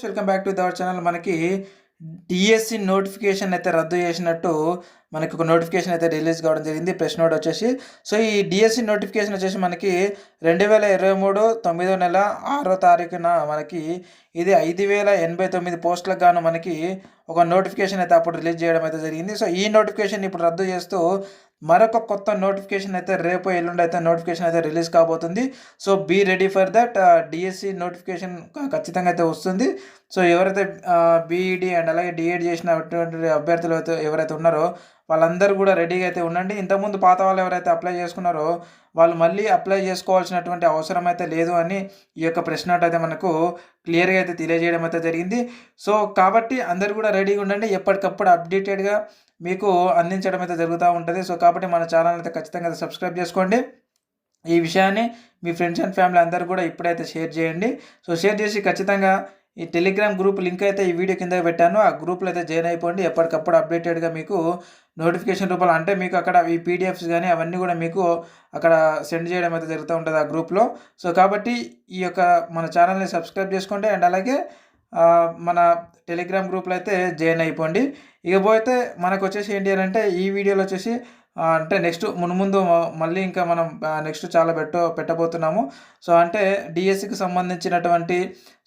Welcome back to our channel. మనకి DSC notification అయితే రద్దు చేసినట్టు మనకి ఒక నోటిఫికేషన్ అయితే రిలీజ్ కావడం జరిగింది. ప్రెస్ నోట్ వచ్చేసి సో ఈ డిఎస్సి నోటిఫికేషన్ వచ్చేసి మనకి 2023 9వ నెల 6వ తారీఖున మనకి ఇది 5089 పోస్టులకు గాను మనకి ఒక నోటిఫికేషన్ అయితే అప్పుడు రిలీజ్ చేయడం అయితే జరిగింది. సో ఈ నోటిఫికేషన్ ఇప్పుడు రద్దు చేస్తూ మరొక కొత్త నోటిఫికేషన్ అయితే రేపు ఎల్లుండి అయితే నోటిఫికేషన్ అయితే రిలీజ్ కాబోతుంది. So be ready for that. DSC notification ఖచ్చితంగా అయితే వస్తుంది. సో ఎవరైతే బీఈడి అండ్ అలాగే డిఎడ్ చేసినటువంటి అభ్యర్థులు అయితే ఎవరైతే ఉన్నారో వాళ్ళందరూ కూడా రెడీగా అయితే ఉండండి. ఇంతకుముందు పాత వాళ్ళు ఎవరైతే అప్లై చేసుకున్నారో వాళ్ళు మళ్ళీ అప్లై చేసుకోవాల్సినటువంటి అవసరం అయితే లేదు అని ఈ యొక్క ప్రెస్ నోట్ అయితే మనకు క్లియర్గా అయితే తెలియజేయడం అయితే జరిగింది. సో కాబట్టి అందరూ కూడా రెడీగా ఉండండి. ఎప్పటికప్పుడు అప్డేటెడ్గా మీకు అందించడం అయితే జరుగుతూ ఉంటుంది. సో కాబట్టి మన ఛానల్ అయితే ఖచ్చితంగా సబ్స్క్రైబ్ చేసుకోండి. ఈ విషయాన్ని మీ ఫ్రెండ్స్ అండ్ ఫ్యామిలీ అందరూ కూడా ఇప్పుడైతే షేర్ చేయండి. సో షేర్ చేసి ఖచ్చితంగా ఈ టెలిగ్రామ్ గ్రూప్ లింక్ అయితే ఈ వీడియో కింద పెట్టాను. ఆ గ్రూప్లో అయితే జాయిన్ అయిపోండి. ఎప్పటికప్పుడు అప్డేటెడ్గా మీకు నోటిఫికేషన్ రూపంలో అంటే మీకు అక్కడ ఈ పీడిఎఫ్స్ కానీ అవన్నీ కూడా మీకు అక్కడ సెండ్ చేయడం అయితే జరుగుతూ ఉంటుంది ఆ గ్రూప్లో. సో కాబట్టి ఈ యొక్క మన ఛానల్ని సబ్స్క్రైబ్ చేసుకోండి అండ్ అలాగే మన టెలిగ్రామ్ గ్రూప్లో అయితే జాయిన్ అయిపోండి. ఇకపోతే మనకు వచ్చేసి ఏంటి అని అంటే ఈ వీడియోలో వచ్చేసి అంటే నెక్స్ట్ మున్ముందు మళ్ళీ ఇంకా మనం నెక్స్ట్ చాలా పెట్టబోతున్నాము. సో అంటే డిఎస్సికి సంబంధించినటువంటి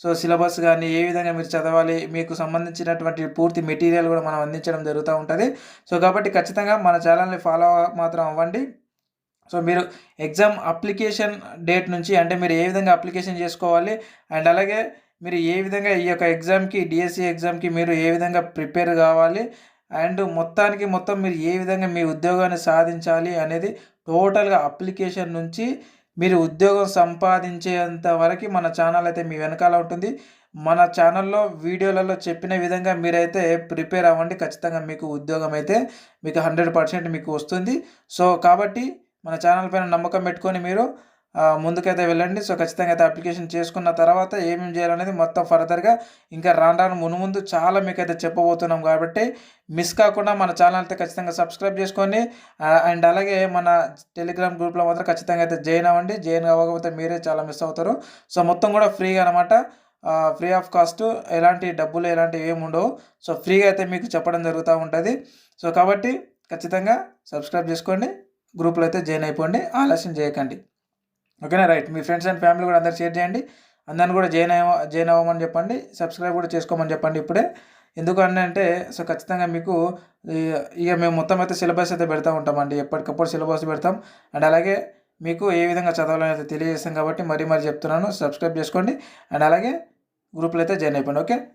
సో సిలబస్ కానీ ఏ విధంగా మీరు చదవాలి మీకు సంబంధించినటువంటి పూర్తి మెటీరియల్ కూడా మనం అందించడం జరుగుతూ ఉంటుంది. సో కాబట్టి ఖచ్చితంగా మన ఛానల్ని ఫాలో మాత్రం అవ్వండి. సో మీరు ఎగ్జామ్ అప్లికేషన్ డేట్ నుంచి అంటే మీరు ఏ విధంగా అప్లికేషన్ చేసుకోవాలి అండ్ అలాగే మీరు ఏ విధంగా ఈ యొక్క ఎగ్జామ్కి డిఎస్సి ఎగ్జామ్కి మీరు ఏ విధంగా ప్రిపేర్ కావాలి అండ్ మొత్తం మీరు ఏ విధంగా మీ ఉద్యోగాన్ని సాధించాలి అనేది టోటల్గా అప్లికేషన్ నుంచి మీరు ఉద్యోగం సంపాదించేంత వరకు మన ఛానల్ అయితే మీ వెనకాల ఉంటుంది. మన ఛానల్లో వీడియోలలో చెప్పిన విధంగా మీరైతే ప్రిపేర్ అవ్వండి. ఖచ్చితంగా మీకు ఉద్యోగం అయితే మీకు 100% మీకు వస్తుంది. సో కాబట్టి మన ఛానల్ పైన నమ్మకం పెట్టుకొని మీరు ముందుకైతే వెళ్ళండి. సో ఖచ్చితంగా అయితే అప్లికేషన్ చేసుకున్న తర్వాత ఏమేమి చేయాలనేది మొత్తం ఫర్దర్గా ఇంకా రాను మునుముందు చాలా మీకు అయితే చెప్పబోతున్నాం. కాబట్టి మిస్ కాకుండా మన ఛానల్ అయితే ఖచ్చితంగా సబ్స్క్రైబ్ చేసుకోండి అండ్ అలాగే మన టెలిగ్రామ్ గ్రూప్లో మాత్రం ఖచ్చితంగా అయితే జాయిన్ అవ్వండి. జాయిన్ అవ్వకపోతే మీరే చాలా మిస్ అవుతారు. సో మొత్తం కూడా ఫ్రీగా అనమాట, ఫ్రీ ఆఫ్ కాస్ట్, ఎలాంటి డబ్బులు ఎలాంటివి ఏమి ఉండవు. సో ఫ్రీగా అయితే మీకు చెప్పడం జరుగుతూ ఉంటుంది. సో కాబట్టి ఖచ్చితంగా సబ్స్క్రైబ్ చేసుకోండి, గ్రూప్లో అయితే జాయిన్ అయిపోండి, ఆలస్యం చేయకండి. ఓకేనా? Right. Me friends and family కూడా అందరు షేర్ చేయండి, అందరిని కూడా జాయిన్ అవ్వమని చెప్పండి, సబ్స్క్రైబ్ కూడా చేసుకోమని చెప్పండి ఇప్పుడే. ఎందుకు అంటే సో ఖచ్చితంగా మీకు ఇక మేము మొత్తం అయితే సిలబస్ అయితే పెడతా ఉంటామండి, ఎప్పటికప్పుడు సిలబస్ పెడతాం అండ్ అలాగే మీకు ఏ విధంగా చదవాలని అయితే తెలియజేస్తాం. కాబట్టి మరీ చెప్తున్నాను, సబ్స్క్రైబ్ చేసుకోండి అండ్ అలాగే గ్రూప్లో అయితే జాయిన్ అయిపోండి. ఓకే.